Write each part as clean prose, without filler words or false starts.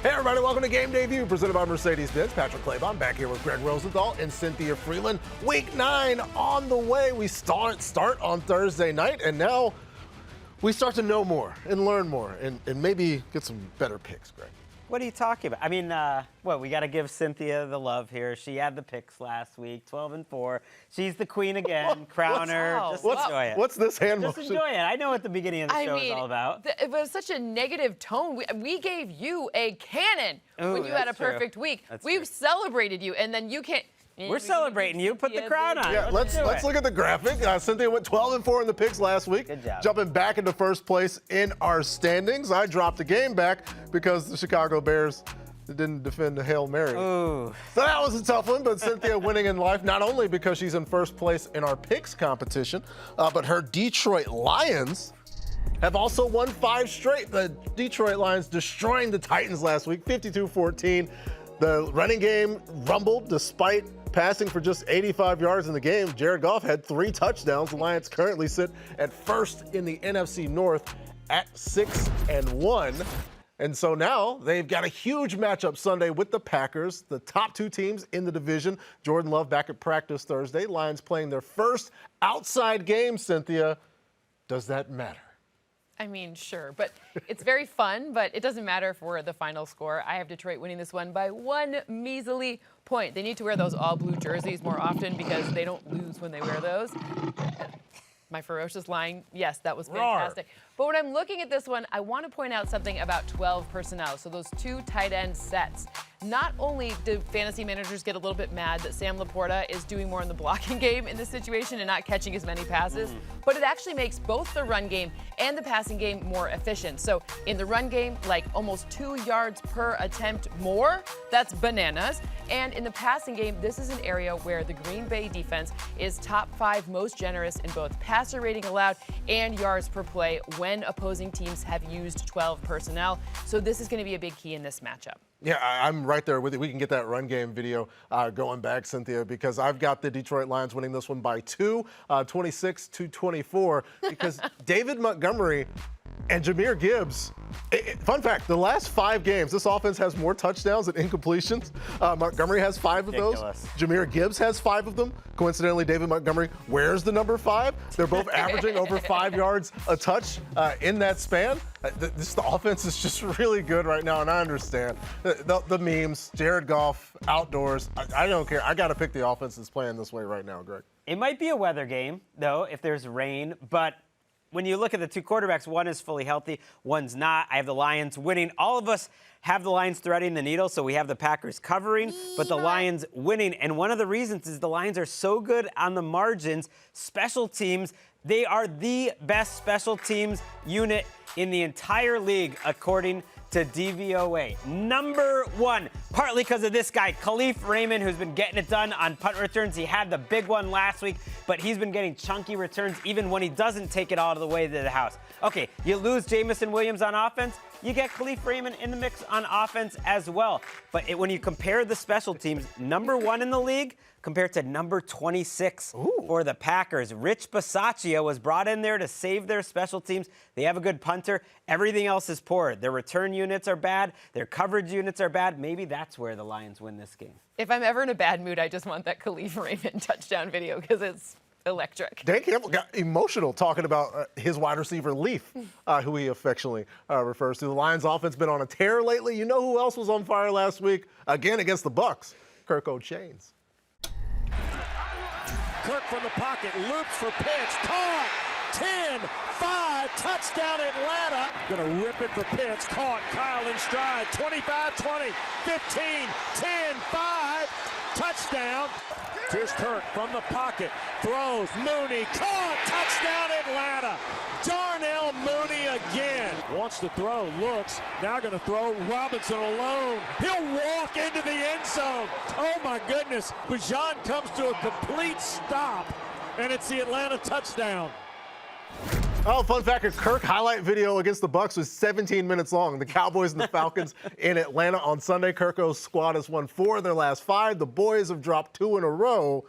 Hey everybody, welcome to Game Day View, presented by Mercedes-Benz. Patrick Claybon back here with Greg Rosenthal and Cynthia Freeland. Week 9 on the way. We start on Thursday night, and now we start to know more and learn more and maybe get some better picks, Greg. What are you talking about? I mean, we got to give Cynthia the love here. She had the picks last week, 12-4. She's the queen again. Crown her. Just enjoy it. What's this hand motion? Just enjoy it. I know what the beginning of the show is all about. It was such a negative tone. We gave you a cannon when you had a perfect week. We celebrated you, and then you can't. We're celebrating you. Put the crown on. Yeah, let's look at the graphic. Cynthia went 12-4 in the picks last week. Good job. Jumping back into first place in our standings. I dropped a game back because the Chicago Bears didn't defend the Hail Mary. Ooh. So that was a tough one, but Cynthia winning in life, not only because she's in first place in our picks competition, but her Detroit Lions have also won 5 straight. The Detroit Lions destroying the Titans last week, 52-14. The running game rumbled despite passing for just 85 yards in the game. Jared Goff had 3 touchdowns. The Lions currently sit at first in the NFC North at 6-1. And so now they've got a huge matchup Sunday with the Packers, the top 2 teams in the division. Jordan Love back at practice Thursday. Lions playing their first outside game, Cynthia. Does that matter? I mean, sure, but it's very fun, but it doesn't matter for the final score. I have Detroit winning this one by 1 measly point. They need to wear those all-blue jerseys more often because they don't lose when they wear those. My ferocious lying, yes, that was fantastic. Roar. But when I'm looking at this one, I want to point out something about 12 personnel, so those 2 tight end sets. Not only do fantasy managers get a little bit mad that Sam Laporta is doing more in the blocking game in this situation and not catching as many passes, but it actually makes both the run game and the passing game more efficient. So in the run game, like almost 2 yards per attempt more, that's bananas. And in the passing game, this is an area where the Green Bay defense is top 5 most generous in both passer rating allowed and yards per play when opposing teams have used 12 personnel. So this is going to be a big key in this matchup. Yeah, I'm right there with you. We can get that run game video going back, Cynthia, because I've got the Detroit Lions winning this one by 2, 26-24, because David Montgomery and Jahmyr Gibbs. Fun fact, the last 5 games, this offense has more touchdowns than incompletions. Montgomery has 5 of those. Jahmyr Gibbs has 5 of them. Coincidentally, David Montgomery wears the number 5. They're both averaging over 5 yards a touch in that span. The offense is just really good right now, and I understand. The memes, Jared Goff, outdoors, I don't care. I got to pick the offense that's playing this way right now, Greg. It might be a weather game, though, if there's rain, but when you look at the 2 quarterbacks, one is fully healthy, one's not. I have the Lions winning. All of us have the Lions threading the needle, so we have the Packers covering, but the Lions winning. And one of the reasons is the Lions are so good on the margins. Special teams, they are the best special teams unit in the entire league, according to DVOA. Number 1, partly because of this guy, Khalif Raymond, who's been getting it done on punt returns. He had the big one last week, but he's been getting chunky returns even when he doesn't take it all the way to the house. Okay, you lose Jamison Williams on offense, you get Khalif Raymond in the mix on offense as well. But when you compare the special teams, number 1 in the league compared to number 26 for the Packers. Rich Bisaccia was brought in there to save their special teams. They have a good punter. Everything else is poor. Their return units are bad. Their coverage units are bad. Maybe that's where the Lions win this game. If I'm ever in a bad mood, I just want that Khalif Raymond touchdown video because it's electric. Dan Campbell got emotional talking about his wide receiver, Leaf, who he affectionately refers to. The Lions offense been on a tear lately. You know who else was on fire last week? Again, against the Bucs, Kirk O'Chains. Kirk from the pocket, loops for Pitts, caught, 10-5, touchdown Atlanta. Gonna rip it for Pitts, caught, Kyle in stride, 25-20, 15, 10-5, touchdown. Here's Kirk from the pocket, throws, Mooney, caught, touchdown Atlanta. Darnell Mooney again. Wants to throw, looks, now gonna throw Robinson alone. He'll walk into the end zone. Oh my goodness, Bijan comes to a complete stop, and it's the Atlanta touchdown. Oh, fun fact, a Kirk highlight video against the Bucs was 17 minutes long. The Cowboys and the Falcons in Atlanta on Sunday. Kirk's squad has won 4 of their last 5. The boys have dropped 2 in a row.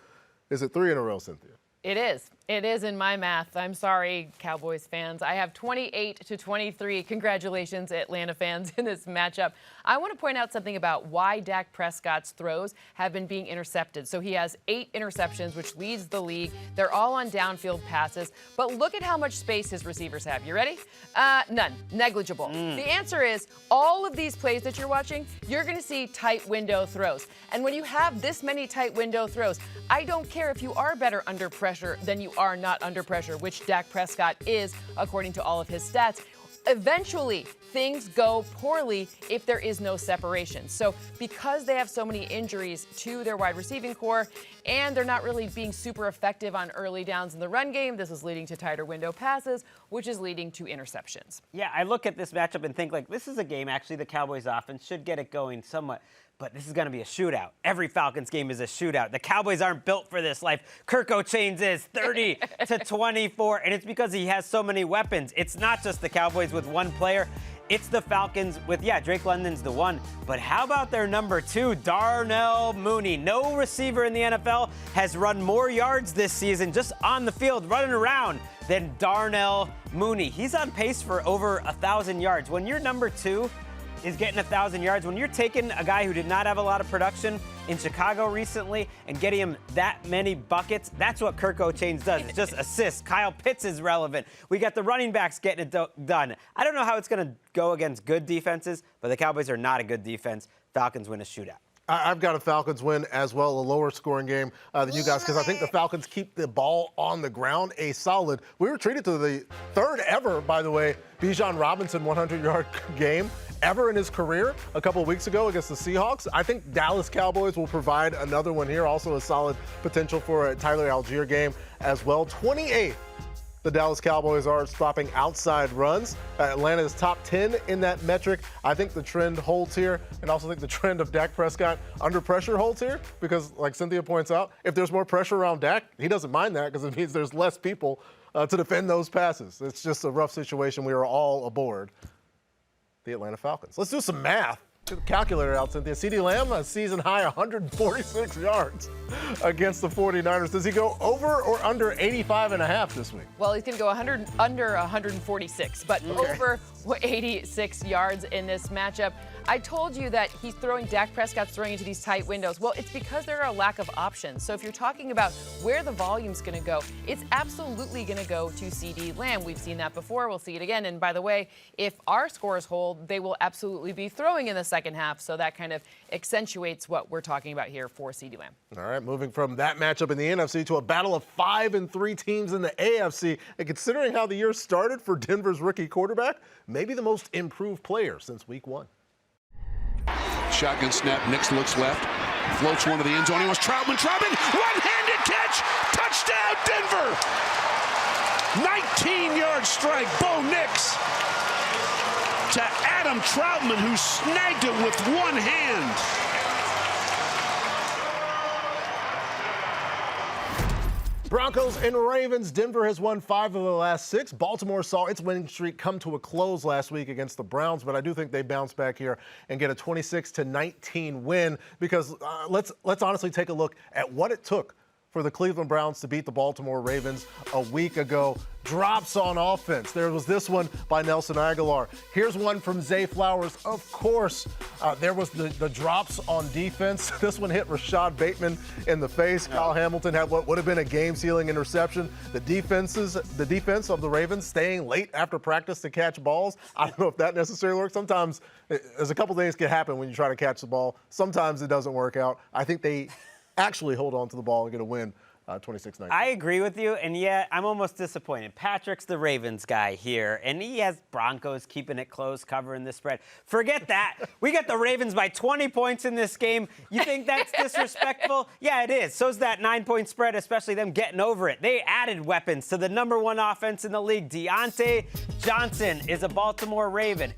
Is it 3 in a row, Cynthia? It is. It is in my math. I'm sorry, Cowboys fans. I have 28-23. Congratulations, Atlanta fans, in this matchup. I want to point out something about why Dak Prescott's throws have been being intercepted. So he has 8 interceptions, which leads the league. They're all on downfield passes. But look at how much space his receivers have. You ready? None. Negligible. The answer is all of these plays that you're watching, you're going to see tight window throws. And when you have this many tight window throws, I don't care if you are better under pressure than you are not under pressure, which Dak Prescott is, according to all of his stats. Eventually, things go poorly if there is no separation. So because they have so many injuries to their wide receiving core and they're not really being super effective on early downs in the run game, this is leading to tighter window passes, which is leading to interceptions. Yeah, I look at this matchup and think, like, this is a game, actually, the Cowboys offense should get it going somewhat. But this is going to be a shootout. Every Falcons game is a shootout. The Cowboys aren't built for this life. Kirk O'Chains is 30-24, and it's because he has so many weapons. It's not just the Cowboys with one player. It's the Falcons with, Drake London's the one. But how about their number 2, Darnell Mooney? No receiver in the NFL has run more yards this season just on the field, running around, than Darnell Mooney. He's on pace for over 1,000 yards. When your number 2 is getting 1,000 yards, when you're taking a guy who did not have a lot of production in Chicago recently and getting him that many buckets, that's what Kirk O'Chains does. It's just assists. Kyle Pitts is relevant. We got the running backs getting it done. I don't know how it's going to go against good defenses, but the Cowboys are not a good defense. Falcons win a shootout. I've got a Falcons win as well, a lower scoring game than you guys, because I think the Falcons keep the ball on the ground a solid. We were treated to the 3rd ever, by the way, Bijan Robinson 100-yard game ever in his career a couple of weeks ago against the Seahawks. I think Dallas Cowboys will provide another one here, also a solid potential for a Tyler Algier game as well. 28th, the Dallas Cowboys are stopping outside runs. Atlanta is top 10 in that metric. I think the trend holds here, and also think the trend of Dak Prescott under pressure holds here, because like Cynthia points out, if there's more pressure around Dak, he doesn't mind that because it means there's less people to defend those passes. It's just a rough situation. We are all aboard the Atlanta Falcons. Let's do some math. Get the calculator out, Cynthia. CeeDee Lamb, a season-high 146 yards against the 49ers. Does he go over or under 85.5 this week? Well, he's going to go under 146, but over 86 yards in this matchup. I told you that Dak Prescott's throwing into these tight windows. Well, it's because there are a lack of options. So if you're talking about where the volume's going to go, it's absolutely going to go to CeeDee Lamb. We've seen that before. We'll see it again. And by the way, if our scores hold, they will absolutely be throwing in the second half. So that kind of accentuates what we're talking about here for CeeDee Lamb. All right, moving from that matchup in the NFC to a battle of 5 and 3 teams in the AFC. And considering how the year started for Denver's rookie quarterback, maybe the most improved player since week 1. Shotgun snap. Nix looks left. Floats one to the end zone. He wants Troutman. One-handed catch. Touchdown, Denver. 19-yard strike. Bo Nix to Adam Troutman, who snagged it with one hand. Broncos and Ravens. Denver has won 5 of the last 6. Baltimore saw its winning streak come to a close last week against the Browns, but I do think they bounce back here and get a 26-19 win, because let's honestly take a look at what it took for the Cleveland Browns to beat the Baltimore Ravens a week ago. Drops on offense. There was this one by Nelson Aguilar. Here's one from Zay Flowers. Of course, there was the drops on defense. This one hit Rashad Bateman in the face. Kyle Hamilton had what would have been a game-sealing interception. The defense of the Ravens staying late after practice to catch balls. I don't know if that necessarily works. Sometimes there's a couple things can happen when you try to catch the ball. Sometimes it doesn't work out. I think they actually hold on to the ball and get a win. 26-19. I agree with you, and yet I'm almost disappointed. Patrick's the Ravens guy here, and he has Broncos keeping it close, covering the spread. Forget that. We got the Ravens by 20 points in this game. You think that's disrespectful? Yeah, it is. So's that 9-point spread, especially them getting over it. They added weapons to the number 1 offense in the league. Deontay Johnson is a Baltimore Raven.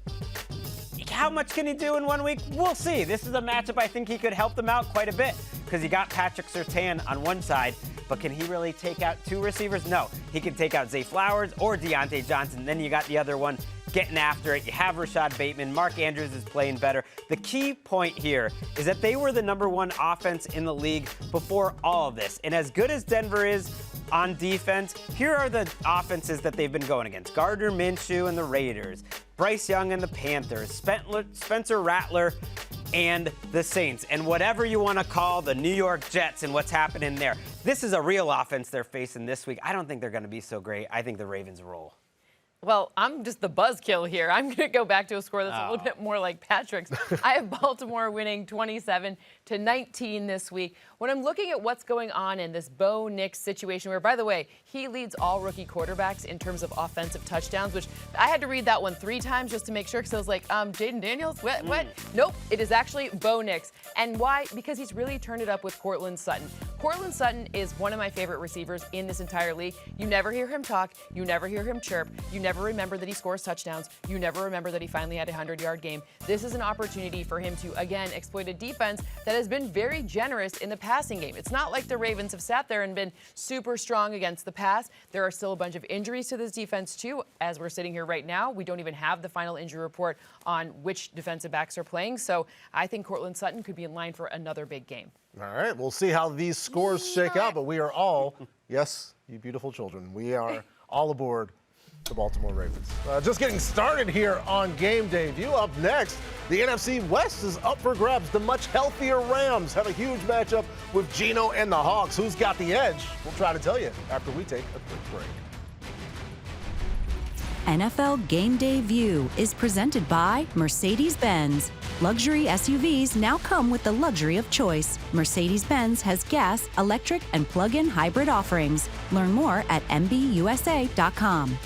How much can he do in 1 week? We'll see. This is a matchup I think he could help them out quite a bit, because you got Patrick Surtain on one side, but can he really take out 2 receivers? No. He can take out Zay Flowers or Deontay Johnson. Then you got the other one getting after it. You have Rashad Bateman. Mark Andrews is playing better. The key point here is that they were the number 1 offense in the league before all of this. And as good as Denver is, on defense, here are the offenses that they've been going against. Gardner Minshew and the Raiders, Bryce Young and the Panthers, Spencer Rattler and the Saints, and whatever you want to call the New York Jets and what's happening there. This is a real offense they're facing this week. I don't think they're going to be so great. I think the Ravens roll. Well, I'm just the buzzkill here. I'm going to go back to a score that's a little bit more like Patrick's. I have Baltimore winning 27-19 this week. When I'm looking at what's going on in this Bo Nix situation, where, by the way, he leads all rookie quarterbacks in terms of offensive touchdowns, which I had to read that one 3 times just to make sure, because I was like, Jaden Daniels? What? Nope, it is actually Bo Nix. And why? Because he's really turned it up with Courtland Sutton. Courtland Sutton is one of my favorite receivers in this entire league. You never hear him talk. You never hear him chirp. You never remember that he scores touchdowns. You never remember that he finally had a 100-yard game. This is an opportunity for him to, again, exploit a defense that has been very generous in the passing game. It's not like the Ravens have sat there and been super strong against the pass. There are still a bunch of injuries to this defense, too. As we're sitting here right now, we don't even have the final injury report on which defensive backs are playing. So I think Courtland Sutton could be in line for another big game. All right, we'll see how these scores shake out, but we are all, yes, you beautiful children, we are all aboard the Baltimore Ravens. Just getting started here on Game Day View. Up next, the NFC West is up for grabs. The much healthier Rams have a huge matchup with Geno and the Hawks. Who's got the edge? We'll try to tell you after we take a quick break. NFL Game Day View is presented by Mercedes-Benz. Luxury SUVs now come with the luxury of choice. Mercedes-Benz has gas, electric, and plug-in hybrid offerings. Learn more at MBUSA.com.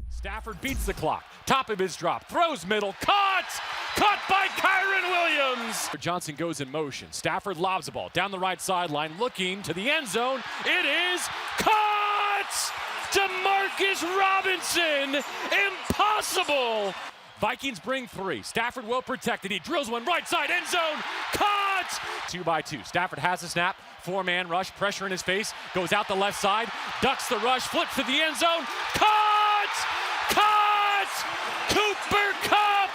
Stafford beats the clock. Top of his drop. Throws middle. Caught! Caught by Kyron Williams! Johnson goes in motion. Stafford lobs the ball down the right sideline, looking to the end zone. It is caught! Demarcus Robinson! Impossible! Vikings bring 3. Stafford well protected. He drills one right side end zone. Caught! 2 by 2. Stafford has the snap. 4-man rush. Pressure in his face. Goes out the left side. Ducks the rush. Flips to the end zone. Caught! Caught! Cooper Kupp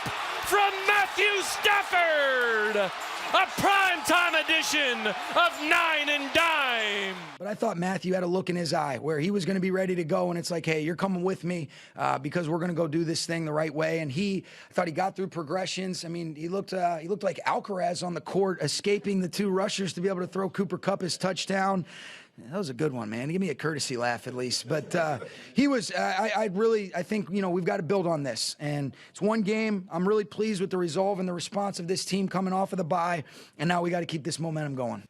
from Matthew Stafford! A primetime edition of 9 and Dime. But I thought Matthew had a look in his eye where he was going to be ready to go, and it's like, hey, you're coming with me because we're going to go do this thing the right way. And I thought he got through progressions. I mean, he looked like Alcaraz on the court, escaping the 2 rushers to be able to throw Cooper Kupp his touchdown. That was a good one, man. Give me a courtesy laugh at least. But he was, I think, we've got to build on this. And it's one game. I'm really pleased with the resolve and the response of this team coming off of the bye. And now we got to keep this momentum going.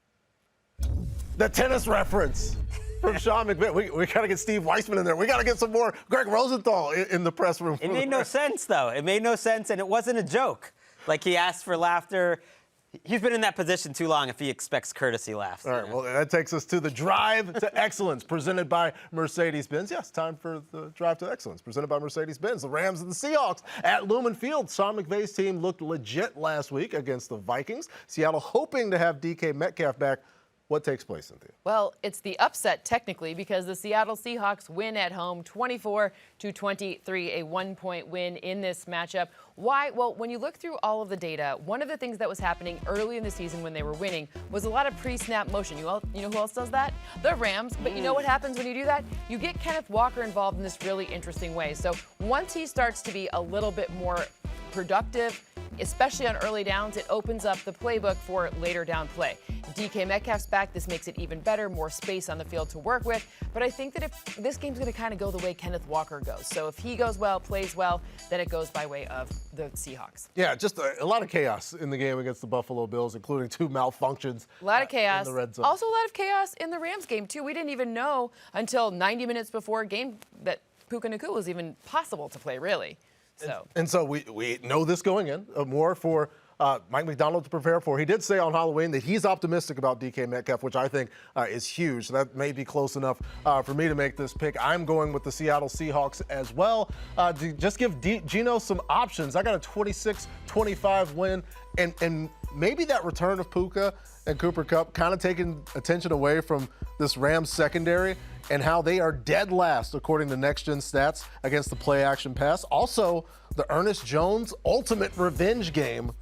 The tennis reference from Sean McVay. We got to get Steve Weissman in there. We got to get some more Greg Rosenthal in the press room. It made no sense, though. It made no sense, and it wasn't a joke. Like, he asked for laughter. He's been in that position too long if he expects courtesy laughs. All right, well, that takes us to the Drive to Excellence, presented by Mercedes-Benz. Yes, time for the Drive to Excellence, presented by Mercedes-Benz. The Rams and the Seahawks at Lumen Field. Sean McVay's team looked legit last week against the Vikings. Seattle hoping to have DK Metcalf back. What takes place, Cynthia? Well, it's the upset technically because the Seattle Seahawks win at home 24-23, a 1-point win in this matchup. Why? Well, when you look through all of the data, one of the things that was happening early in the season when they were winning was a lot of pre-snap motion. You know who else does that? The Rams. But you know what happens when you do that? You get Kenneth Walker involved in this really interesting way. So once he starts to be a little bit more productive, especially on early downs, it opens up the playbook for later down play. DK Metcalf's back. This makes it even better, more space on the field to work with. But I think that if this game's going to kind of go the way Kenneth Walker goes. So if he goes well, plays well, then it goes by way of the Seahawks. Yeah, just a lot of chaos in the game against the Buffalo Bills, including 2 malfunctions. A lot of chaos. In the red zone. Also a lot of chaos in the Rams game, too. We didn't even know until 90 minutes before game that Puka Nacua was even possible to play, really. So we know this going in, more for Mike McDonald to prepare for. He did say on Halloween that he's optimistic about DK Metcalf, which I think is huge. So that may be close enough for me to make this pick. I'm going with the Seattle Seahawks as well. To just give Geno some options. I got a 26-25 win, and maybe that return of Puka and Cooper Kupp kind of taking attention away from this Rams secondary and how they are dead last according to Next Gen Stats against the play action pass. Also, the Ernest Jones ultimate revenge game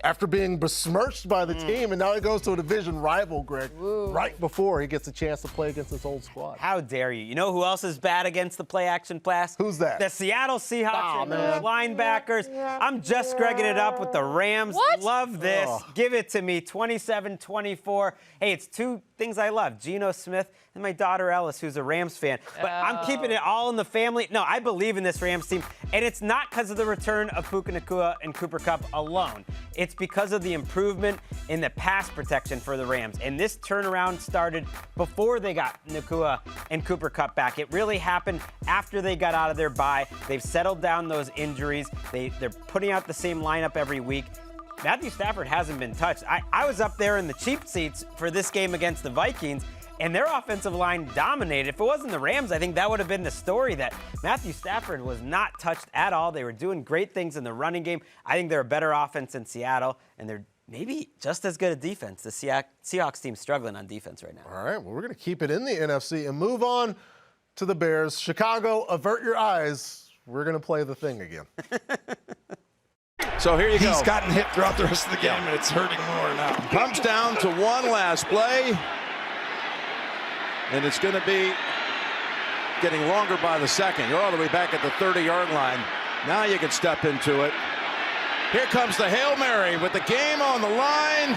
after being besmirched by the team, and now he goes to a division rival, Greg, right before he gets a chance to play against his old squad. How dare you? You know who else is bad against the play-action pass? Who's that? The Seattle Seahawks and those linebackers. I'm just Gregging it up with the Rams. What? Love this. Give it to me, 27-24. Hey, it's two things I love, Geno Smith and my daughter Ellis, who's a Rams fan. But I'm keeping it all in the family. No, I believe in this Rams team, and it's not because of the return of Puka Nacua and Cooper Kupp alone. It's because of the improvement in the pass protection for the Rams. And this turnaround started before they got Nacua and Cooper Kupp back. It really happened after they got out of their bye. They've settled down those injuries. They're putting out the same lineup every week. Matthew Stafford hasn't been touched. I was up there in the cheap seats for this game against the Vikings, and their offensive line dominated. If it wasn't the Rams, I think that would have been the story, that Matthew Stafford was not touched at all. They were doing great things in the running game. I think they're a better offense in Seattle, and they're maybe just as good a defense. The Seahawks team's struggling on defense right now. All right, well, we're going to keep it in the NFC and move on to the Bears. Chicago, avert your eyes. We're going to play the thing again. So here you go. He's gotten hit throughout the rest of the game, and it's hurting more now. Comes down to one last play. And it's going to be getting longer by the second. You're all the way back at the 30-yard line. Now you can step into it. Here comes the Hail Mary with the game on the line.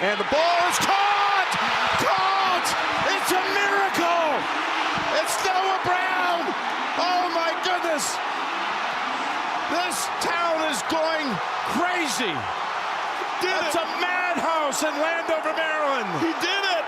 And the ball is caught! Caught! It's a miracle! It's Noah Brown! Oh, my goodness! This town is going crazy. It's a madhouse in Landover, Maryland. He did it!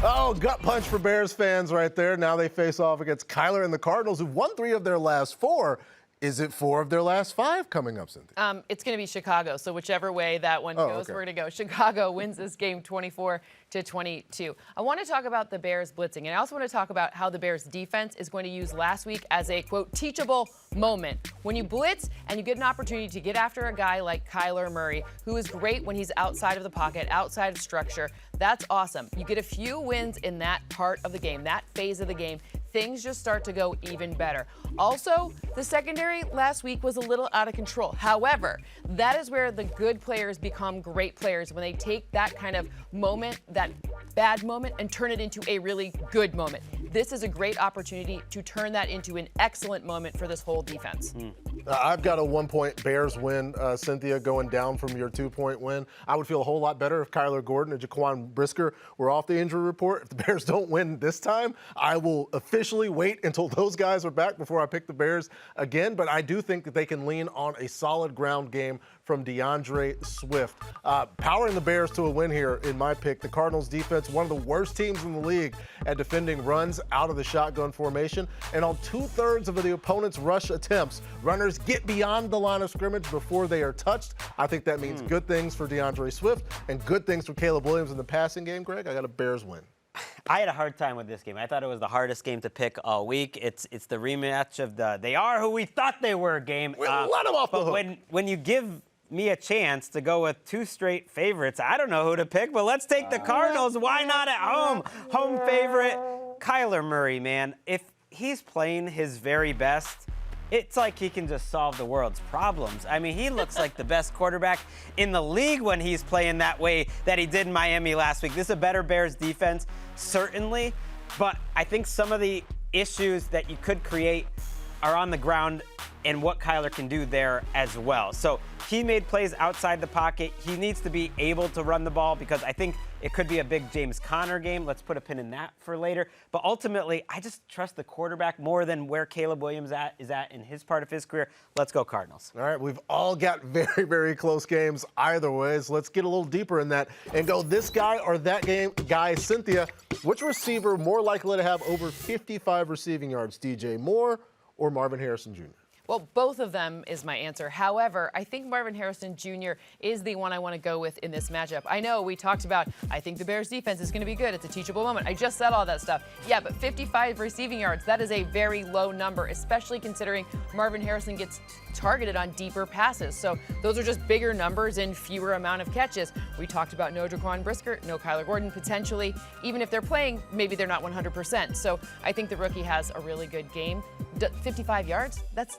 Oh, gut punch for Bears fans right there. Now they face off against Kyler and the Cardinals, who've won 3 of their last 4. Is it 4 of their last 5 coming up, Cynthia? It's going to be Chicago. So whichever way that one goes, we're going to go. Chicago wins this game 24-22. I want to talk about the Bears blitzing, and I also want to talk about how the Bears defense is going to use last week as a, quote, teachable moment. When you blitz and you get an opportunity to get after a guy like Kyler Murray, who is great when he's outside of the pocket, outside of structure, that's awesome. You get a few wins in that part of the game, that phase of the game, things just start to go even better. Also, the secondary last week was a little out of control. However, that is where the good players become great players, when they take that kind of moment, that bad moment, and turn it into a really good moment. This is a great opportunity to turn that into an excellent moment for this whole defense. I've got a 1-point Bears win, Cynthia, going down from your 2-point win. I would feel a whole lot better if Kyler Gordon and Jaquan Brisker were off the injury report. If the Bears don't win this time, I will officially wait until those guys are back before I pick the Bears again. But I do think that they can lean on a solid ground game from DeAndre Swift. Powering the Bears to a win here in my pick. The Cardinals defense, one of the worst teams in the league at defending runs out of the shotgun formation. And on 2/3 of the opponent's rush attempts, runners get beyond the line of scrimmage before they are touched. I think that means good things for DeAndre Swift and good things for Caleb Williams in the passing game, Greg. I got a Bears win. I had a hard time with this game. I thought it was the hardest game to pick all week. It's the rematch of the they are who we thought they were game. Let them off the hook. But when you give me a chance to go with 2 straight favorites, I don't know who to pick, but let's take the Cardinals. Why not at home? Home favorite, Kyler Murray, man. If he's playing his very best, it's like he can just solve the world's problems. I mean, he looks like the best quarterback in the league when he's playing that way that he did in Miami last week. This is a better Bears defense, certainly, but I think some of the issues that you could create are on the ground and what Kyler can do there as well. So he made plays outside the pocket. He needs to be able to run the ball, because I think it could be a big James Conner game. Let's put a pin in that for later. But ultimately, I just trust the quarterback more than where Caleb Williams is at in his part of his career. Let's go Cardinals. All right, we've all got very, very close games either way. So let's get a little deeper in that and go this guy or that guy. Cynthia, which receiver more likely to have over 55 receiving yards, DJ Moore or Marvin Harrison Jr.? Well, both of them is my answer. However, I think Marvin Harrison Jr. is the one I want to go with in this matchup. I know we talked about, I think the Bears defense is going to be good. It's a teachable moment. I just said all that stuff. Yeah, but 55 receiving yards, that is a very low number, especially considering Marvin Harrison gets targeted on deeper passes. So those are just bigger numbers and fewer amount of catches. We talked about no Jaquan Brisker, no Kyler Gordon, potentially. Even if they're playing, maybe they're not 100%. So I think the rookie has a really good game. 55 yards, that's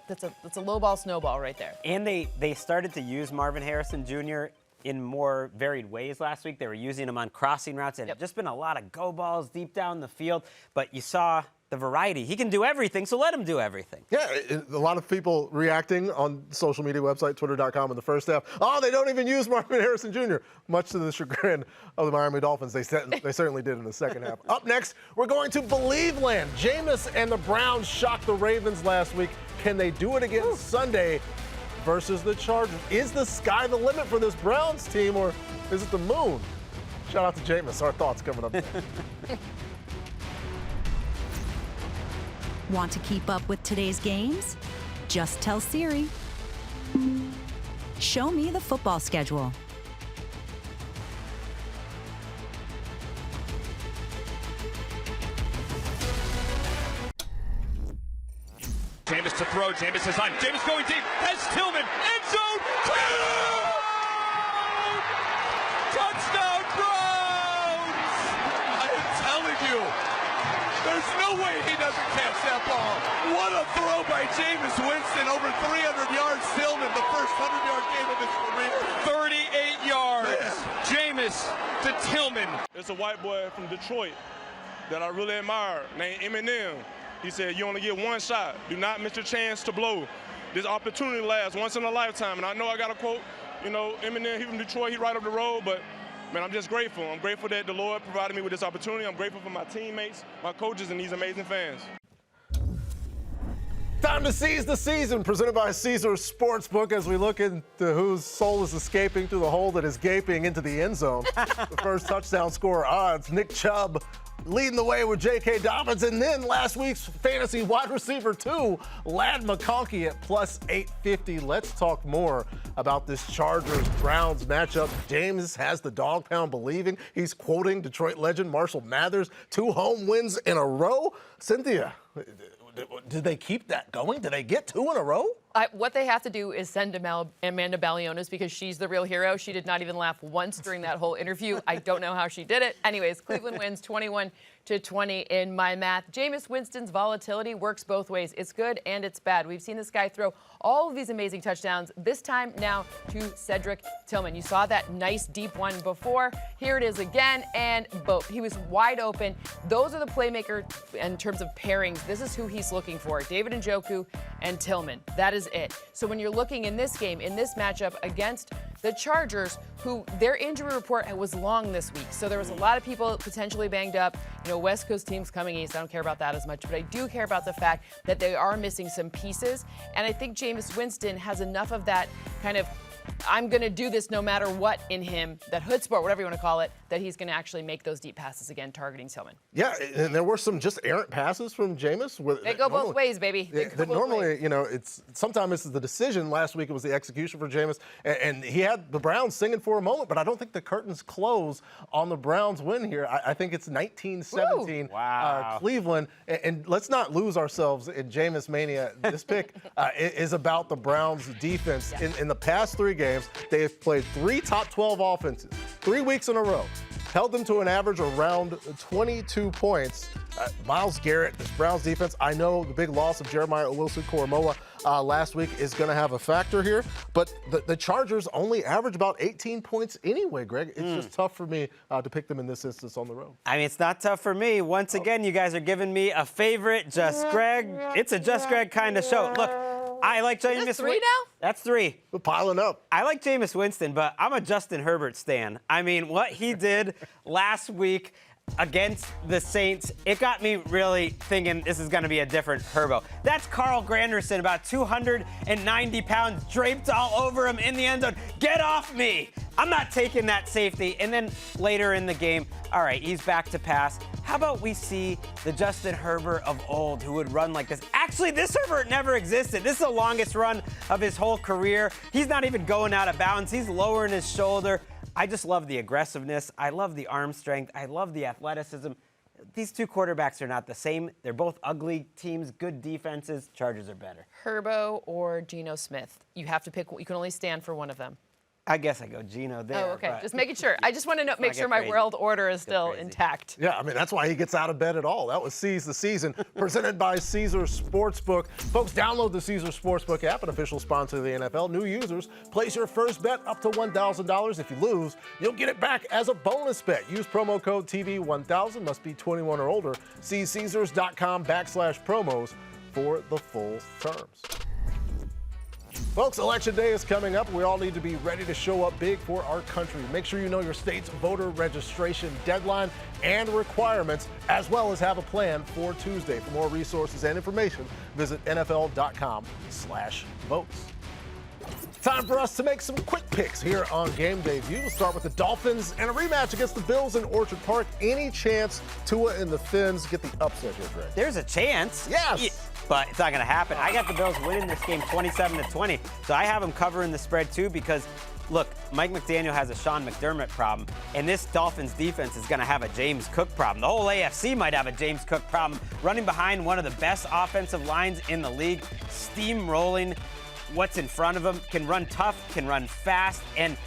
a low ball snowball right there. And they started to use Marvin Harrison Jr. in more varied ways last week. They were using him on crossing routes, and just been a lot of go balls deep down the field. But you saw the variety. He can do everything, so let him do everything. Yeah, a lot of people reacting on social media website, twitter.com in the first half. Oh, they don't even use Marvin Harrison Jr., much to the chagrin of the Miami Dolphins. They certainly did in the second half. Up next, we're going to Believe Land. Jameis and the Browns shocked the Ravens last week. Can they do it again Sunday versus the Chargers? Is the sky the limit for this Browns team, or is it the moon? Shout out to Jameis. Our thoughts coming up next. Want to keep up with today's games? Just tell Siri. Show me the football schedule. Jameis to throw. Jameis is on. Jameis going deep. Has Tillman. End zone. Touchdown Browns! I am telling you, there's no way he doesn't catch that ball. What a throw by Jameis Winston. Over 300 yards. Tillman, the first 100-yard game of his career. 38 yards. Jameis to Tillman. There's a white boy from Detroit that I really admire named Eminem. He said, you only get one shot. Do not miss your chance to blow. This opportunity lasts once in a lifetime. And I know I got to quote, Eminem, he from Detroit, he right up the road, but man, I'm just grateful. I'm grateful that the Lord provided me with this opportunity. I'm grateful for my teammates, my coaches, and these amazing fans. Time to seize the season, presented by Caesars Sportsbook, as we look into whose soul is escaping through the hole that is gaping into the end zone. The first touchdown scorer odds, Nick Chubb leading the way with J.K. Dobbins, and then last week's fantasy wide receiver 2, Ladd McConkey at plus 850. Let's talk more about this Chargers-Browns matchup. James has the dog pound believing. He's quoting Detroit legend Marshall Mathers, 2 home wins in a row. Cynthia, did they keep that going? Did they get 2 in a row? What they have to do is send Amanda Balionis, because she's the real hero. She did not even laugh once during that whole interview. I don't know how she did it. Anyways, Cleveland wins 21-20 in my math. Jameis Winston's volatility works both ways. It's good and it's bad. We've seen this guy throw all of these amazing touchdowns, this time now to Cedric Tillman. You saw that nice deep one before. Here it is again, and both. He was wide open. Those are the playmakers in terms of pairings. This is who he's looking for, David Njoku and Tillman. That is it. So when you're looking in this game, in this matchup against the Chargers, who their injury report was long this week, so there was a lot of people potentially banged up. West Coast teams coming east, I don't care about that as much, but I do care about the fact that they are missing some pieces, and I think Jameis Winston has enough of that kind of I'm going to do this no matter what in him, that chutzpah, whatever you want to call it, that he's going to actually make those deep passes again, targeting Tillman. Yeah, and there were some just errant passes from Jameis. They go both ways, baby. Normally, sometimes this is the decision. Last week it was the execution for Jameis, and he had the Browns singing for a moment, but I don't think the curtains close on the Browns win here. I think it's 19-17 Cleveland, and let's not lose ourselves in Jameis mania. This pick is about the Browns defense. In the past 3 games, they have played 3 top 12 offenses, 3 weeks in a row, held them to an average around 22 points. Myles Garrett, this Browns defense, I know the big loss of Jeremiah Owusu-Koramoah last week is going to have a factor here, but the Chargers only average about 18 points anyway, Greg. It's just tough for me to pick them in this instance on the road. I mean, it's not tough for me. Once again, you guys are giving me a favorite, Just Greg. It's a Just Greg kind of show. Look, I like Jameis. Is that 3 now? That's 3. We're piling up. I like Jameis Winston, but I'm a Justin Herbert stan. I mean, what he did last week, against the Saints, it got me really thinking this is going to be a different Herbo. That's Carl Granderson, about 290 pounds, draped all over him in the end zone. Get off me! I'm not taking that safety. And then later in the game, all right, he's back to pass. How about we see the Justin Herbert of old who would run like this? Actually, this Herbert never existed. This is the longest run of his whole career. He's not even going out of bounds. He's lowering his shoulder. I just love the aggressiveness. I love the arm strength. I love the athleticism. These two quarterbacks are not the same. They're both ugly teams, good defenses. Chargers are better. Herbo or Geno Smith? You have to pick. You can only stand for one of them. I guess I go Geno there. Oh, okay. Just making sure. I just want to make sure my world order is still intact. Yeah, I mean, that's why he gets out of bed at all. That was Seize the Season, presented by Caesars Sportsbook. Folks, download the Caesars Sportsbook app, an official sponsor of the NFL. New users, place your first bet up to $1,000. If you lose, you'll get it back as a bonus bet. Use promo code TV1000. Must be 21 or older. See Caesars.com/promos for the full terms. Folks, Election Day is coming up. We all need to be ready to show up big for our country. Make sure you know your state's voter registration deadline and requirements, as well as have a plan for Tuesday. For more resources and information, visit NFL.com/votes. Time for us to make some quick picks here on Game Day View. We'll start with the Dolphins and a rematch against the Bills in Orchard Park. Any chance Tua and the Fins get the upset here, Greg? There's a chance. Yes. Yeah, but it's not going to happen. I got the Bills winning this game 27-20, so I have them covering the spread too because, look, Mike McDaniel has a Sean McDermott problem, and this Dolphins defense is going to have a James Cook problem. The whole AFC might have a James Cook problem, running behind one of the best offensive lines in the league, steamrolling what's in front of him, can run tough, can run fast, and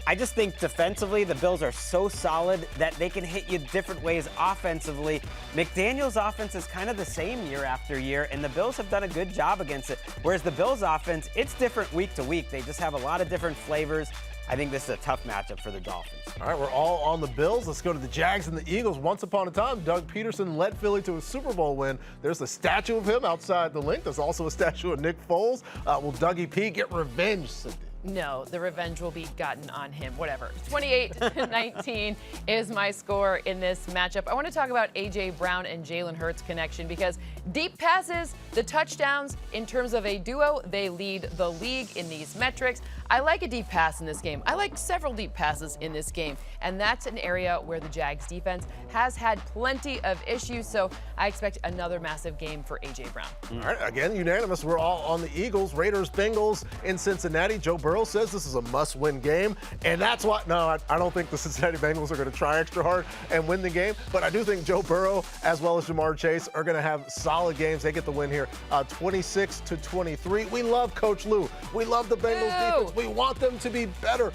I just think defensively the Bills are so solid that they can hit you different ways offensively. McDaniel's offense is kind of the same year after year, and the Bills have done a good job against it. Whereas the Bills offense, it's different week to week. They just have a lot of different flavors. I think this is a tough matchup for the Dolphins. All right, we're all on the Bills. Let's go to the Jags and the Eagles. Once upon a time, Doug Peterson led Philly to a Super Bowl win. There's a statue of him outside the link. There's also a statue of Nick Foles. Will Dougie P get revenge, Cindy? No, the revenge will be gotten on him. Whatever. 28-19 is my score in this matchup. I want to talk about A.J. Brown and Jalen Hurts connection because deep passes, the touchdowns, in terms of a duo, they lead the league in these metrics. I like a deep pass in this game. I like several deep passes in this game, and that's an area where the Jags defense has had plenty of issues, so I expect another massive game for A.J. Brown. All right, again, unanimous. We're all on the Eagles. Raiders, Bengals in Cincinnati. Joe Burrow says this is a must-win game, and that's why, no, I don't think the Cincinnati Bengals are going to try extra hard and win the game, but I do think Joe Burrow, as well as Jamar Chase, are going to have solid games. They get the win here, 26-23. We love Coach Lou. We love the Bengals defense. We want them to be better.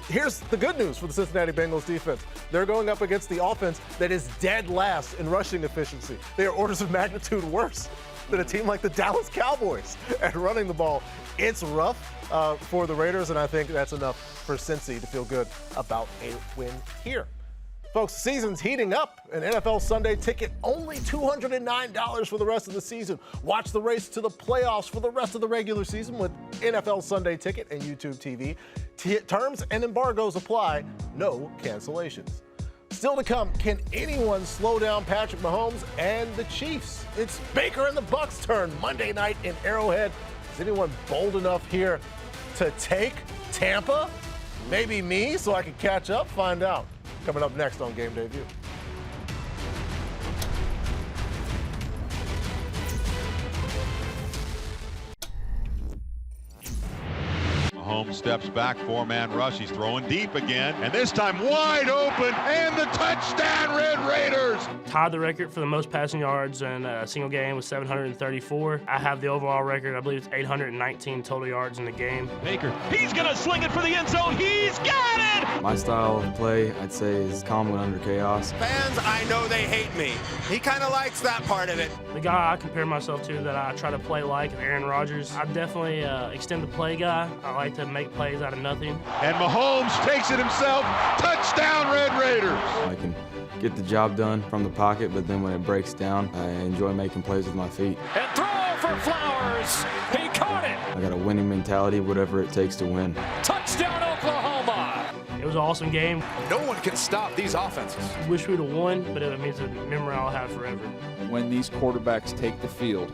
Here's the good news for the Cincinnati Bengals defense. They're going up against the offense that is dead last in rushing efficiency. They are orders of magnitude worse than a team like the Dallas Cowboys at running the ball. It's rough for the Raiders, and I think that's enough for Cincy to feel good about a win here. Folks, the season's heating up. An NFL Sunday ticket, only $209 for the rest of the season. Watch the race to the playoffs for the rest of the regular season with NFL Sunday ticket and YouTube TV. Terms and embargoes apply. No cancellations. Still to come, can anyone slow down Patrick Mahomes and the Chiefs? It's Baker and the Bucs' turn Monday night in Arrowhead. Is anyone bold enough here to take Tampa? Maybe me, so I can catch up? Find out. Coming up next on Game Day View. Mahomes steps back, four-man rush. He's throwing deep again, and this time wide open, and the touchdown, Red Raiders! Tied the record for the most passing yards in a single game with 734. I have the overall record. I believe it's 819 total yards in the game. Baker, he's gonna swing it for the end zone. He's got it! My style of play, I'd say, is calm when under chaos. Fans, I know they hate me. He kind of likes that part of it. The guy I compare myself to that I try to play like is Aaron Rodgers. I definitely extend the play guy. I like to make plays out of nothing. And Mahomes takes it himself. Touchdown, Red Raiders! I can get the job done from the pocket, but then when it breaks down, I enjoy making plays with my feet. And throw for Flowers. He caught it. I got a winning mentality, whatever it takes to win. Touchdown, Oklahoma. It was was an awesome game. No one can stop these offenses. Wish we'd have won, but it means a memory I'll have forever. When these quarterbacks take the field,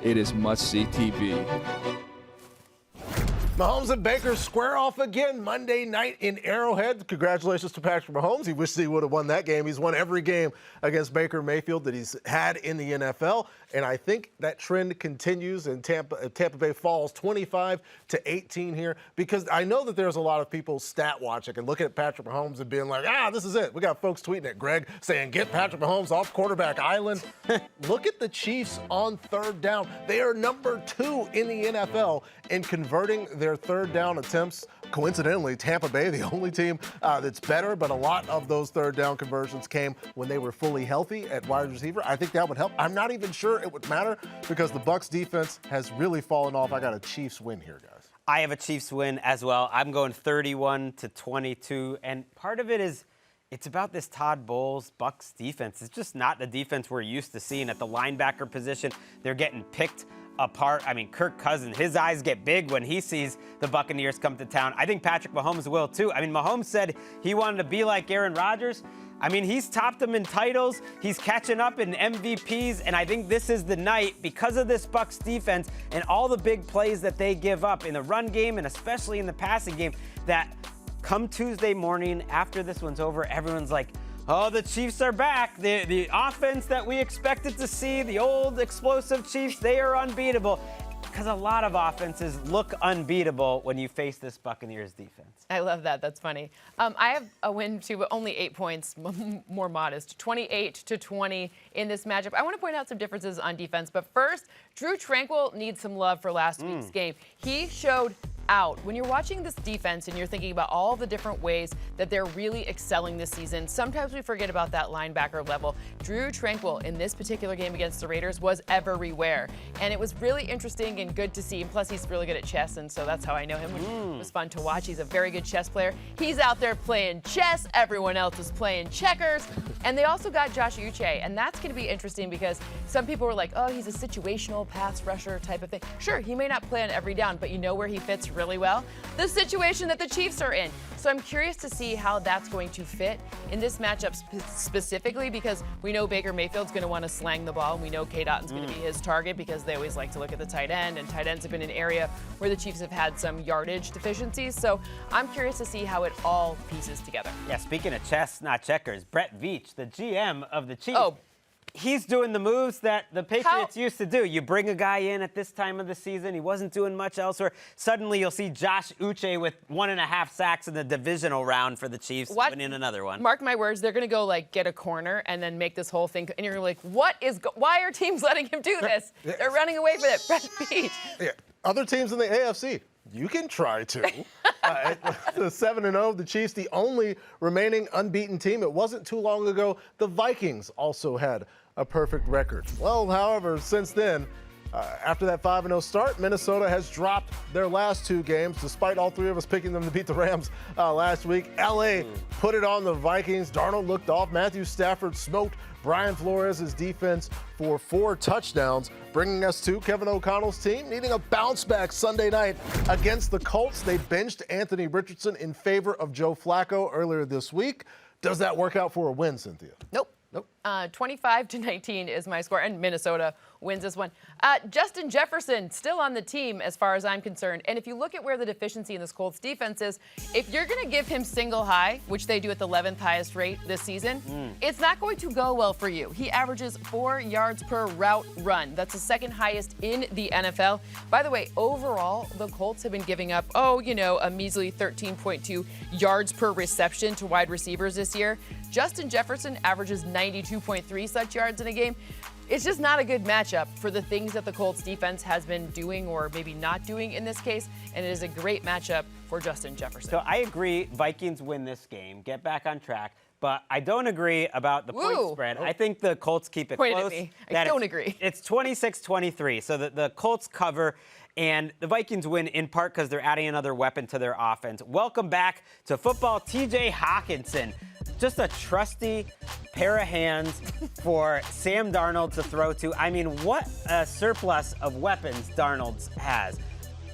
it is must-see TV. Mahomes and Baker square off again Monday night in Arrowhead. Congratulations to Patrick Mahomes. He wishes he would have won that game. He's won every game against Baker Mayfield that he's had in the NFL. And I think that trend continues, and Tampa Bay falls 25-18 here, because I know that there's a lot of people stat watching and looking at Patrick Mahomes and being like, this is it. We got folks tweeting at Greg saying, get Patrick Mahomes off quarterback island. Look at the Chiefs on third down. They are number 2 in the NFL in converting their third down attempts. Coincidentally, Tampa Bay, the only team that's better, but a lot of those third down conversions came when they were fully healthy at wide receiver. I think that would help. I'm not even sure it would matter because the Bucs defense has really fallen off. I got a Chiefs win here, guys. I have a Chiefs win as well. I'm going 31-22, and part of it is it's about this Todd Bowles Bucs defense. It's just not the defense we're used to seeing at the linebacker position. They're getting picked apart. I mean, Kirk Cousins, his eyes get big when he sees the Buccaneers come to town. I think Patrick Mahomes will too. I mean, Mahomes said he wanted to be like Aaron Rodgers. I mean, he's topped them in titles. He's catching up in MVPs, and I think this is the night because of this Bucs defense and all the big plays that they give up in the run game and especially in the passing game, that come Tuesday morning after this one's over, everyone's like, oh, the Chiefs are back. The offense that we expected to see, the old explosive Chiefs, they are unbeatable. Because a lot of offenses look unbeatable when you face this Buccaneers defense. I love that. That's funny. I have a win too, but only 8 points, more modest. 28-20 in this matchup. I want to point out some differences on defense, but first, Drew Tranquill needs some love for last week's game. He showed out. When you're watching this defense and you're thinking about all the different ways that they're really excelling this season, sometimes we forget about that linebacker level. Drew Tranquill in this particular game against the Raiders was everywhere. And it was really interesting and good to see. And plus, he's really good at chess, and so that's how I know him, which was fun to watch. He's a very good chess player. He's out there playing chess. Everyone else is playing checkers. And they also got Josh Uche, and that's going to be interesting because some people were like, oh, he's a situational pass rusher type of thing. Sure, he may not play on every down, but you know where he fits really well? The situation that the Chiefs are in. So I'm curious to see how that's going to fit in this matchup specifically, because we know Baker Mayfield's going to want to slang the ball, and we know K. Dotton's going to be his target because they always like to look at the tight end, and tight ends have been an area where the Chiefs have had some yardage deficiencies. So I'm curious to see how it all pieces together. Yeah, speaking of chess, not checkers, Brett Veach, the GM of the Chiefs. He's doing the moves that the Patriots used to do. You bring a guy in at this time of the season. He wasn't doing much elsewhere. Suddenly, you'll see Josh Uche with 1.5 sacks in the divisional round for the Chiefs, winning another one. Mark my words, they're going to go, get a corner and then make this whole thing. And you're like, why are teams letting him do this? They're running away from it. Brett Veach. Yeah. Other teams in the AFC, you can try to. The 7-0, the Chiefs, the only remaining unbeaten team. It wasn't too long ago the Vikings also had a perfect record. Well, however, since then, after that 5-0 start, Minnesota has dropped their last 2 games, despite all 3 of us picking them to beat the Rams last week. LA put it on the Vikings. Darnold looked off. Matthew Stafford smoked Brian Flores' defense for 4 touchdowns, bringing us to Kevin O'Connell's team needing a bounce back Sunday night against the Colts. They benched Anthony Richardson in favor of Joe Flacco earlier this week. Does that work out for a win, Cynthia? Nope. 25-19 is my score, and Minnesota wins this one. Justin Jefferson still on the team as far as I'm concerned. And if you look at where the deficiency in this Colts defense is, if you're going to give him single high, which they do at the 11th highest rate this season, it's not going to go well for you. He averages 4 yards per route run. That's the second highest in the NFL. By the way, overall, the Colts have been giving up, a measly 13.2 yards per reception to wide receivers this year. Justin Jefferson averages 92.3 such yards in a game. It's just not a good matchup for the things that the Colts defense has been doing or maybe not doing in this case, and it is a great matchup for Justin Jefferson. So I agree, Vikings win this game, get back on track, but I don't agree about the point spread. I think the Colts keep it Point close. at me. I don't agree. It's 26-23, so the Colts cover, and the Vikings win in part because they're adding another weapon to their offense. Welcome back to football, T.J. Hawkinson. Just a trusty pair of hands for Sam Darnold to throw to. I mean, what a surplus of weapons Darnold has.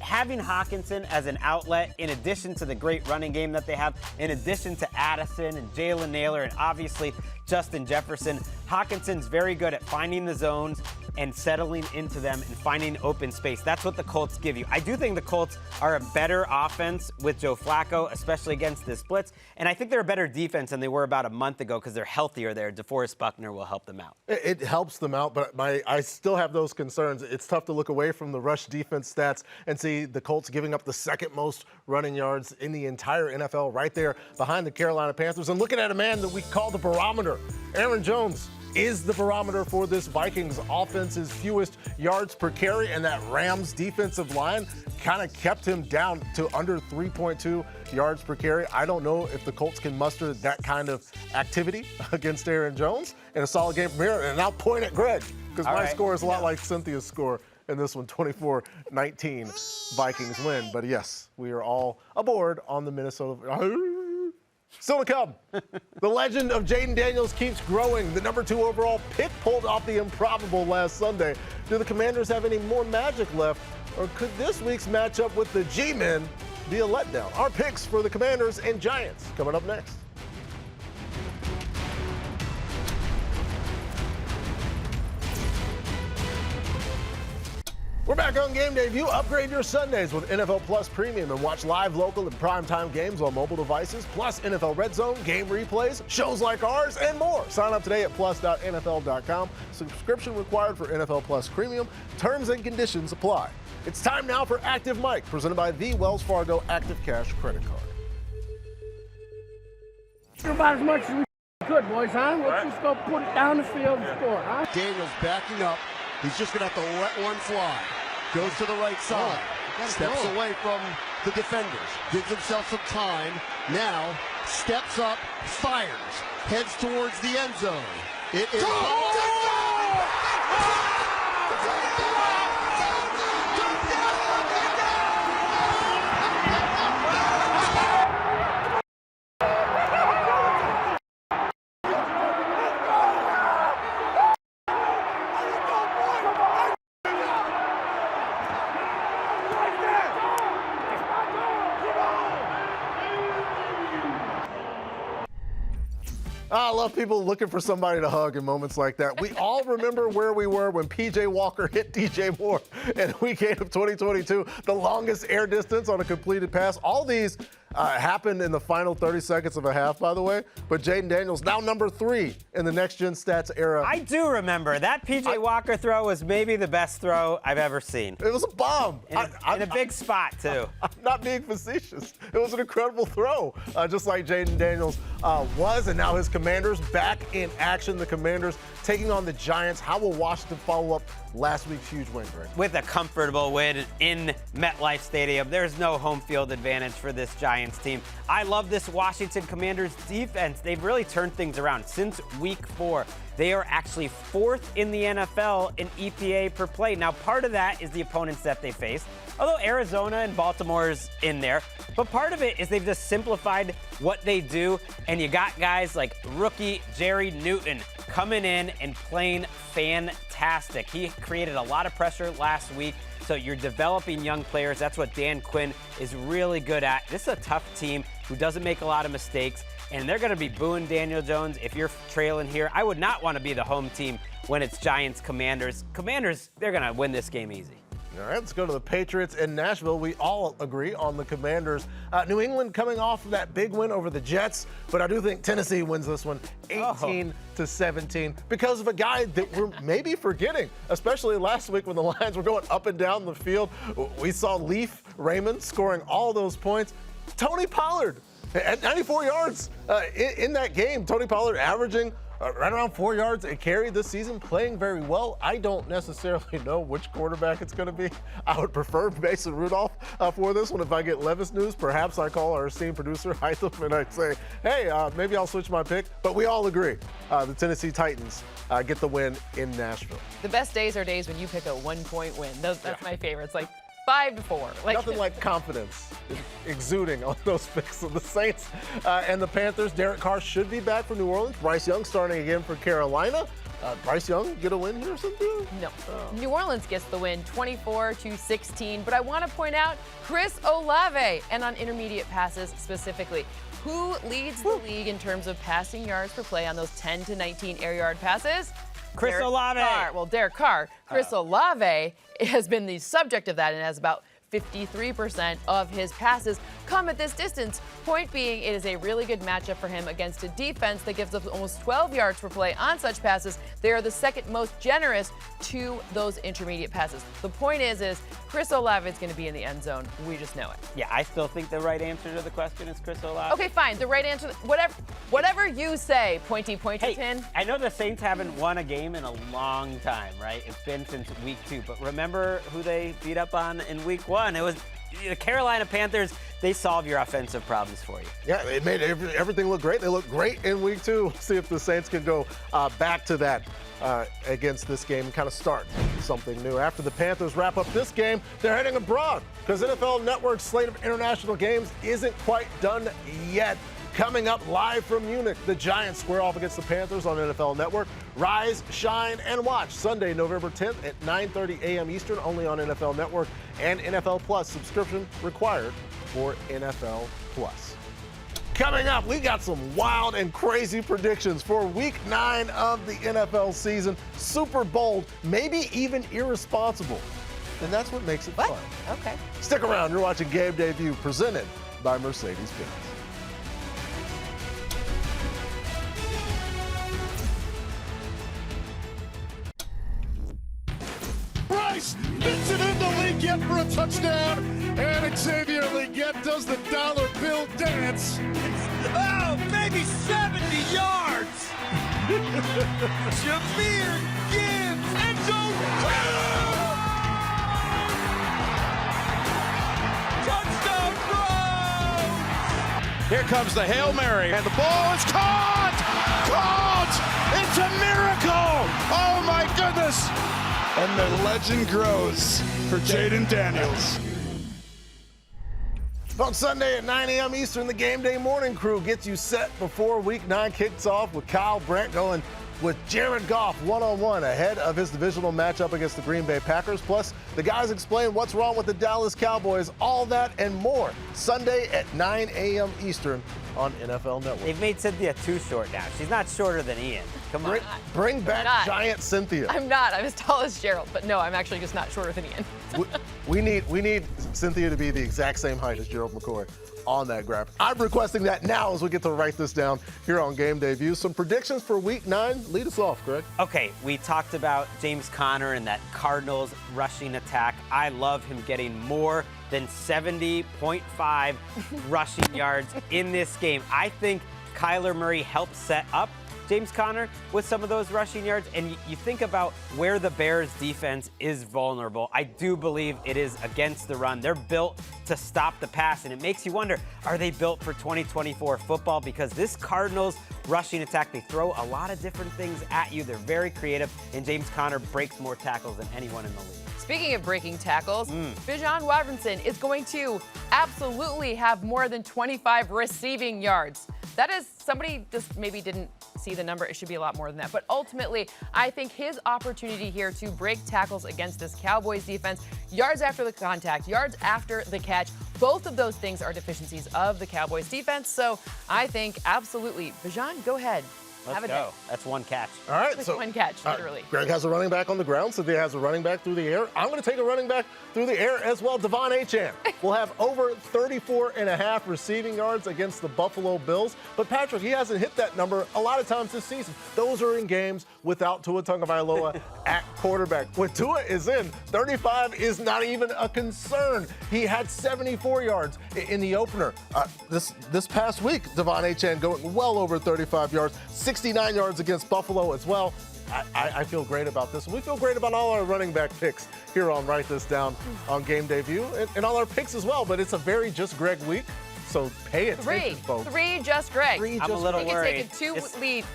having Hawkinson as an outlet, in addition to the great running game that they have, in addition to Addison and Jalen Naylor and obviously Justin Jefferson, Hawkinson's very good at finding the zones and settling into them and finding open space. That's what the Colts give you. I do think the Colts are a better offense with Joe Flacco, especially against this blitz. And I think they're a better defense than they were about a month ago because they're healthier there. DeForest Buckner will help them out. It helps them out, but I still have those concerns. It's tough to look away from the rush defense stats and see the Colts giving up the second most running yards in the entire NFL, right there behind the Carolina Panthers. And looking at a man that we call the barometer, Aaron Jones is the barometer for this Vikings offense's fewest yards per carry, and that Rams defensive line kind of kept him down to under 3.2 yards per carry. I don't know if the Colts can muster that kind of activity against Aaron Jones in a solid game from here. And I'll point at Greg, because my score is a lot like Cynthia's score in this one, 24-19 Vikings win. But yes, we are all aboard on the Minnesota. Still to come, the legend of Jaden Daniels keeps growing. The number 2 overall pick pulled off the improbable last Sunday. Do the Commanders have any more magic left, or could this week's matchup with the G-Men be a letdown? Our picks for the Commanders and Giants coming up next. We're back on Game Day View. Upgrade your Sundays with NFL Plus Premium and watch live, local, and primetime games on mobile devices, plus NFL RedZone, game replays, shows like ours, and more. Sign up today at plus.nfl.com. Subscription required for NFL Plus Premium. Terms and conditions apply. It's time now for Active Mike, presented by the Wells Fargo Active Cash Credit Card. About as much as we could, boys, huh? Let's just go put it down the field and score, huh? Daniels backing up. He's just going to have to let one fly. Goes to the right side. Steps away from the defenders. Gives himself some time. Now steps up, fires. Heads towards the end zone. It is... I love people looking for somebody to hug in moments like that. We all remember where we were when P.J. Walker hit D.J. Moore in Week 8 of 2022, the longest air distance on a completed pass. All these happened in the final 30 seconds of a half, by the way. But Jaden Daniels now number 3 in the next-gen stats era. I do remember. That P.J. Walker throw was maybe the best throw I've ever seen. It was a bomb. In a big spot, too. I'm not being facetious. It was an incredible throw, just like Jaden Daniels was. And now his Commanders back in action. The Commanders taking on the Giants. How will Washington follow up last week's huge win, Greg? With a comfortable win in MetLife Stadium. There's no home field advantage for this Giants team. I love this Washington Commanders defense. They've really turned things around. Since Week 4, they are actually 4th in the NFL in EPA per play. Now, part of that is the opponents that they face, although Arizona and Baltimore is in there. But part of it is they've just simplified what they do, and you got guys like rookie Jerry Newton coming in and playing fantastic. He created a lot of pressure last week. So you're developing young players. That's what Dan Quinn is really good at. This is a tough team who doesn't make a lot of mistakes, and they're going to be booing Daniel Jones if you're trailing here. I would not want to be the home team when it's Giants Commanders. Commanders, they're going to win this game easy. All right, let's go to the Patriots in Nashville. We all agree on the Commanders. New England coming off of that big win over the Jets, but I do think Tennessee wins this one 18-17 because of a guy that we're maybe forgetting, especially last week when the Lions were going up and down the field. We saw Leaf Raymond scoring all those points. Tony Pollard at 94 yards in that game. Tony Pollard averaging right around 4 yards a carry this season, playing very well. I don't necessarily know which quarterback it's going to be. I would prefer Mason Rudolph for this one. If I get Levis news, perhaps I call our esteemed producer, Hytham, and I say, hey, maybe I'll switch my pick. But we all agree the Tennessee Titans get the win in Nashville. The best days are days when you pick a 1-point win. That's my favorite. It's like 5-4. Nothing like confidence exuding on those picks of the Saints and the Panthers. Derek Carr should be back for New Orleans. Bryce Young starting again for Carolina. Bryce Young get a win here or something? No. New Orleans gets the win, 24-16. But I want to point out Chris Olave, and on intermediate passes specifically. Who leads the league in terms of passing yards per play on those 10 to 19 air yard passes? Chris Olave. Well, Derek Carr. Chris Olave has been the subject of that and has about 53% of his passes come at this distance. Point being, it is a really good matchup for him against a defense that gives up almost 12 yards per play on such passes. They are the second most generous to those intermediate passes. The point is Chris Olave is going to be in the end zone. We just know it. Yeah, I still think the right answer to the question is Chris Olave. Okay, fine. The right answer, whatever you say, pointy tin. I know the Saints haven't won a game in a long time, right? It's been since week 2, but remember who they beat up on in week 1? It was the Carolina Panthers. They solve your offensive problems for you. Yeah, it made everything look great. They looked great in week 2. See if the Saints can go back to that against this game and kind of start something new. After the Panthers wrap up this game, they're heading abroad because NFL Network's slate of international games isn't quite done yet. Coming up live from Munich, the Giants square off against the Panthers on NFL Network. Rise, shine, and watch Sunday, November 10th at 9:30 a.m. Eastern, only on NFL Network and NFL Plus. Subscription required for NFL Plus. Coming up, we got some wild and crazy predictions for Week 9 of the NFL season. Super bold, maybe even irresponsible. And that's what makes it fun. Okay. Stick around. You're watching Game Day View, presented by Mercedes-Benz. Bryce gets it into Leggett for a touchdown, and Xavier Leggett does the dollar bill dance. Oh, maybe 70 yards. Jameer Gibbs, end zone. Touchdown, Browns. Here comes the Hail Mary, and the ball is caught! Caught! It's a miracle! Oh, my goodness! And the legend grows for Jaden Daniels. On Sunday at 9 a.m. Eastern, the Game Day Morning Crew gets you set before Week 9 kicks off with Kyle Brandt going with Jared Goff one-on-one ahead of his divisional matchup against the Green Bay Packers. Plus, the guys explain what's wrong with the Dallas Cowboys, all that and more. Sunday at 9 a.m. Eastern on NFL Network. They've made Cynthia too short now. She's not shorter than Ian. Come on. Bring back giant Cynthia. I'm not. I'm as tall as Gerald, but no, I'm actually just not shorter than Ian. we need Cynthia to be the exact same height as Gerald McCoy on that graph. I'm requesting that now as we get to write this down here on Game Day View. Some predictions for Week 9. Lead us off, Greg. Okay, we talked about James Conner and that Cardinals rushing attack. I love him getting more than 70.5 rushing yards in this game. I think Kyler Murray helped set up James Conner with some of those rushing yards, and you think about where the Bears defense is vulnerable. I do believe it is against the run. They're built to stop the pass, and it makes you wonder, are they built for 2024 football? Because this Cardinals rushing attack, they throw a lot of different things at you. They're very creative, and James Conner breaks more tackles than anyone in the league. Speaking of breaking tackles, Bijan Robinson is going to absolutely have more than 25 receiving yards. That is, somebody just maybe didn't see the number. It should be a lot more than that. But ultimately, I think his opportunity here to break tackles against this Cowboys defense, yards after the contact, yards after the catch, both of those things are deficiencies of the Cowboys defense. So I think absolutely, Bijan, go ahead. Let's go. That's one catch. All right, so one catch, literally. Greg has a running back on the ground. Cynthia has a running back through the air. I'm going to take a running back through the air as well. Devon Achane will have over 34.5 receiving yards against the Buffalo Bills. But Patrick, he hasn't hit that number a lot of times this season. Those are in games without Tua Tagovailoa at quarterback. When Tua is in, 35 is not even a concern. He had 74 yards in the opener. This past week, Devon Achane going well over 35 yards, 69 yards against Buffalo as well. I feel great about this. And we feel great about all our running back picks here on Write This Down on Game Day View and all our picks as well. But it's a very Just Greg week, so pay attention, folks. Three Just Greg. I'm a little worried. It's taken two lead.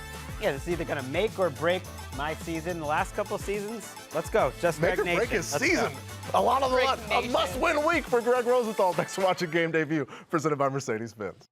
Yeah, it's either going to make or break my season. The last couple of seasons, let's go. Just Make Greg or Nation. break his Let's season. go. A must-win week for Greg Rosenthal. Thanks for watching Game Day View, presented by Mercedes-Benz.